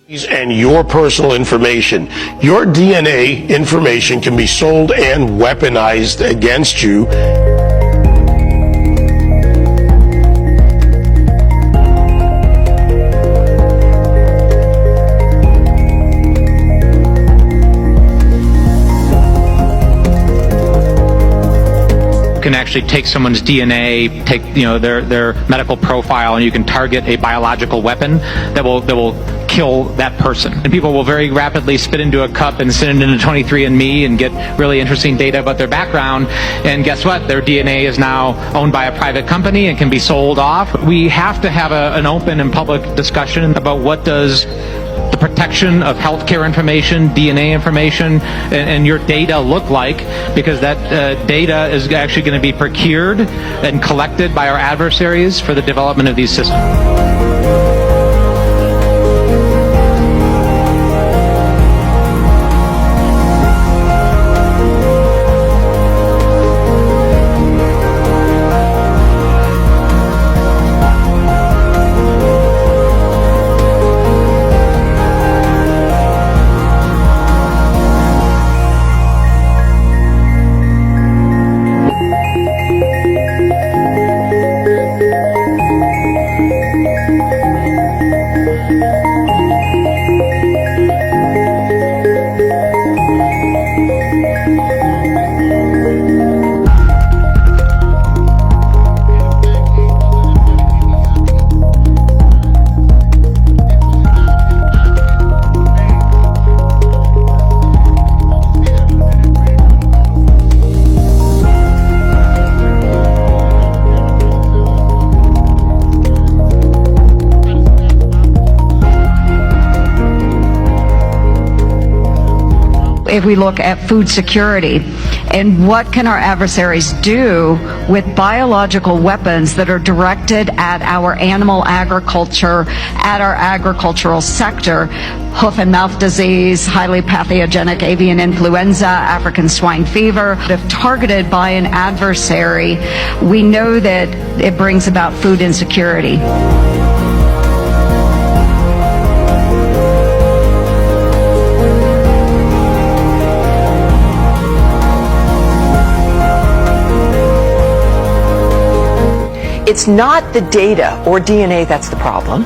And your personal information. Your DNA information can be sold and weaponized against you. Can actually take someone's DNA, take their medical profile, and you can target a biological weapon that will kill that person. And people will very rapidly spit into a cup and send it into 23andMe and get really interesting data about their background. And guess what? Their DNA is now owned by a private company and can be sold off. We have to have an open and public discussion about what does the protection of healthcare information, DNA information, and your data look like, because that data is actually going to be procured and collected by our adversaries for the development of these systems. If we look at food security and what can our adversaries do with biological weapons that are directed at our animal agriculture, at our agricultural sector, hoof and mouth disease, highly pathogenic avian influenza, African swine fever. If targeted by an adversary, we know that it brings about food insecurity. It's not the data or DNA that's the problem.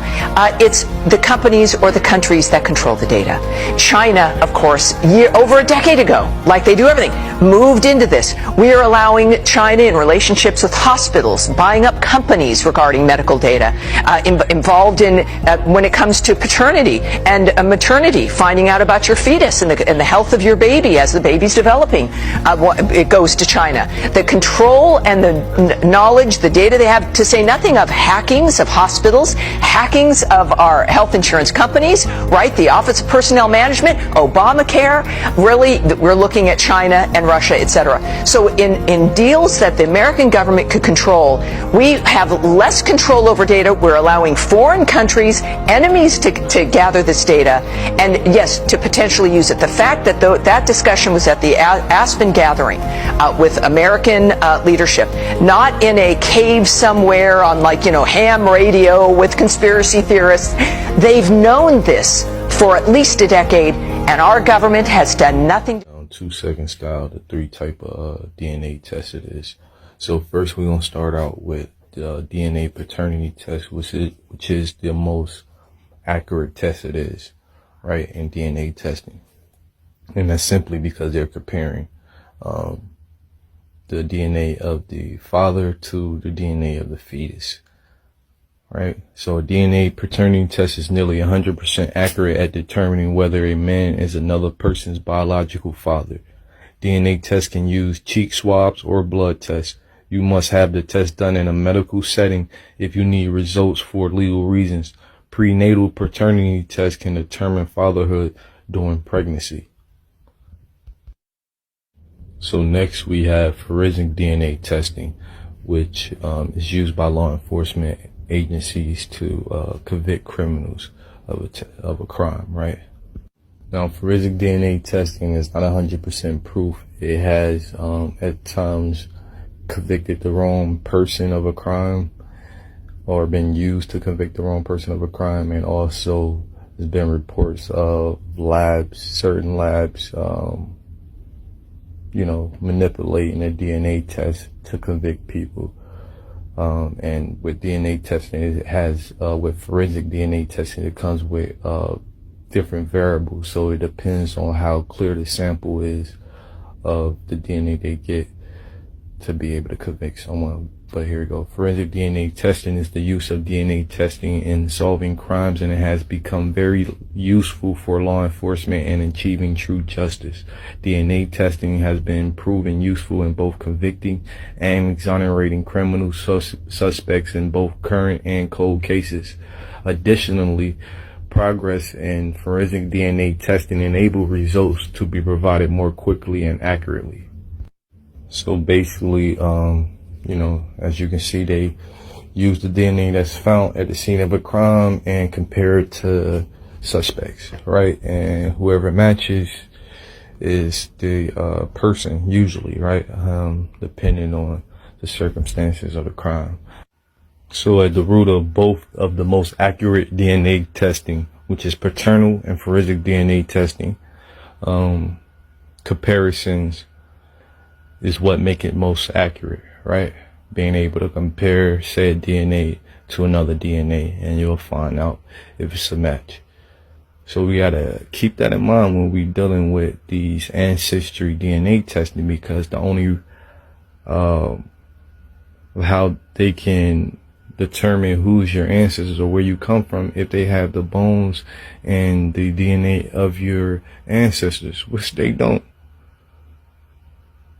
It's the companies or the countries that control the data. China, of course, over a decade ago, like they do everything, moved into this. We are allowing China in relationships with hospitals, buying up companies regarding medical data, involved in when it comes to paternity and maternity, finding out about your fetus and the health of your baby as the baby's developing. It goes to China. The control and the knowledge, the data they have, to say nothing of hackings of hospitals, hackings of our health insurance companies, right? The Office of Personnel Management, Obamacare, really, we're looking at China and Russia, etc. So in deals that the American government could control, we have less control over data. We're allowing foreign countries, enemies to gather this data, and yes, to potentially use it. The fact that that discussion was at the Aspen gathering with American leadership, not in a cave somewhere on ham radio with conspiracy theorists. They've known this for at least a decade, and our government has done nothing. 2-second style, the 3 type of DNA test it is. So first we're going to start out with the DNA paternity test, which is the most accurate test it is, right, in DNA testing. And that's simply because they're comparing the DNA of the father to the DNA of the fetus, right? So a DNA paternity test is nearly 100% accurate at determining whether a man is another person's biological father. DNA tests can use cheek swabs or blood tests. You must have the test done in a medical setting if you need results for legal reasons. Prenatal paternity tests can determine fatherhood during pregnancy. So next we have forensic DNA testing, which is used by law enforcement agencies to convict criminals of a crime, right? Now, forensic DNA testing is not 100% proof. It has at times convicted the wrong person of a crime, or been used to convict the wrong person of a crime, and also there's been reports of certain labs, manipulating a DNA test to convict people. And with DNA testing, it has, with forensic DNA testing, it comes with different variables. So it depends on how clear the sample is of the DNA they get to be able to convict someone. But here we go. Forensic DNA testing is the use of DNA testing in solving crimes, and it has become very useful for law enforcement and achieving true justice. DNA testing has been proven useful in both convicting and exonerating criminal suspects in both current and cold cases. Additionally, progress in forensic DNA testing enable results to be provided more quickly and accurately. So basically, as you can see, they use the DNA that's found at the scene of a crime and compare it to suspects, right? And whoever matches is the person, usually, right? Depending on the circumstances of the crime. So at the root of both of the most accurate DNA testing, which is paternal and forensic DNA testing, comparisons is what make it most accurate, right? Being able to compare said DNA to another DNA, and you'll find out if it's a match. So we gotta keep that in mind when we're dealing with these ancestry DNA testing, because the only how they can determine who's your ancestors or where you come from if they have the bones and the DNA of your ancestors, which they don't.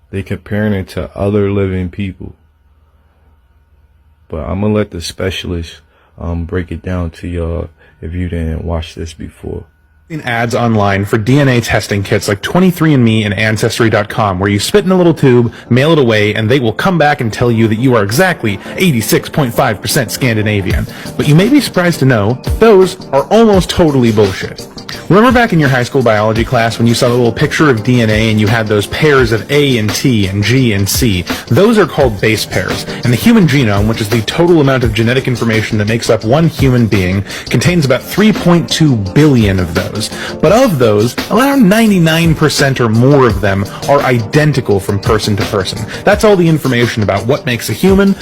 They comparing it to other living people. But I'm gonna let the specialist break it down to y'all if you didn't watch this before. Ads online for DNA testing kits like 23andMe and Ancestry.com, where you spit in a little tube, mail it away, and they will come back and tell you that you are exactly 86.5% Scandinavian. But you may be surprised to know those are almost totally bullshit. Remember back in your high school biology class when you saw a little picture of DNA and you had those pairs of A and T and G and C? Those are called base pairs, and the human genome, which is the total amount of genetic information that makes up one human being, contains about 3.2 billion of those. But of those, around 99% or more of them are identical from person to person. That's all the information about what makes a human.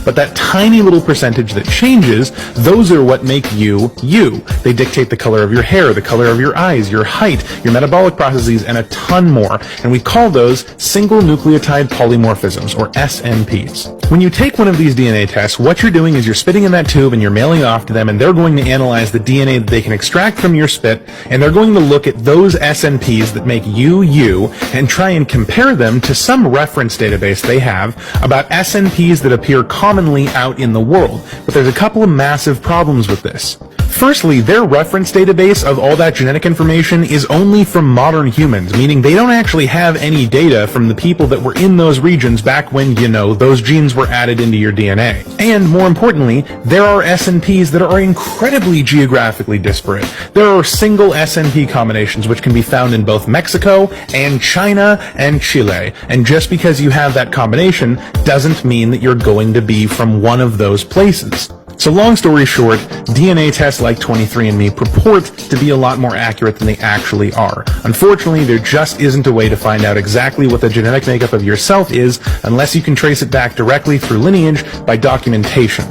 But that tiny little percentage that changes, those are what make you, you. They dictate the color of your hair, the color of your eyes, your height, your metabolic processes, and a ton more. And we call those single nucleotide polymorphisms, or SNPs. When you take one of these DNA tests, what you're doing is you're spitting in that tube and you're mailing it off to them, and they're going to analyze the DNA that they can extract from your spit, and they're going to look at those SNPs that make you, you, and try and compare them to some reference database they have about SNPs that appear commonly out in the world. But there's a couple of massive problems with this. Firstly, their reference database of all that genetic information is only from modern humans, meaning they don't actually have any data from the people that were in those regions back when, those genes were added into your DNA. And more importantly, there are SNPs that are incredibly geographically disparate. There are single SNP combinations which can be found in both Mexico and China and Chile. And just because you have that combination doesn't mean that you're going to be from one of those places. So long story short, DNA tests like 23andMe purport to be a lot more accurate than they actually are. Unfortunately, there just isn't a way to find out exactly what the genetic makeup of yourself is unless you can trace it back directly through lineage by documentation.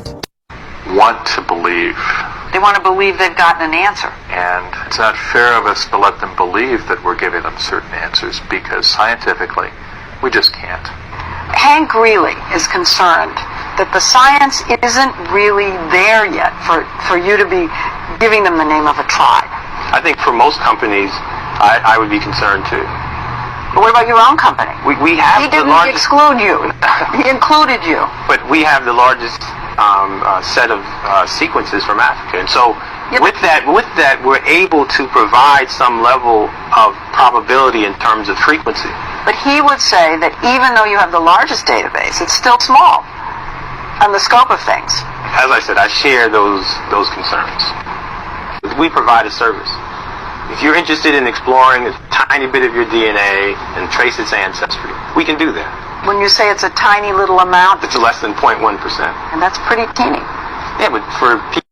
Want to believe. They want to believe they've gotten an answer. And it's not fair of us to let them believe that we're giving them certain answers, because scientifically, we just can't. Hank Greeley is concerned that the science isn't really there yet for you to be giving them the name of a tribe. I think for most companies, I would be concerned too. But what about your own company? We have He didn't exclude you. He included you. But we have the largest set of sequences from Africa. And so with that, we're able to provide some level of probability in terms of frequency. But he would say that even though you have the largest database, it's still small on the scope of things. As I said, I share those concerns. We provide a service. If you're interested in exploring a tiny bit of your DNA and trace its ancestry, we can do that. When you say it's a tiny little amount, It's less than 0.1%. and that's pretty teeny. Yeah, but for people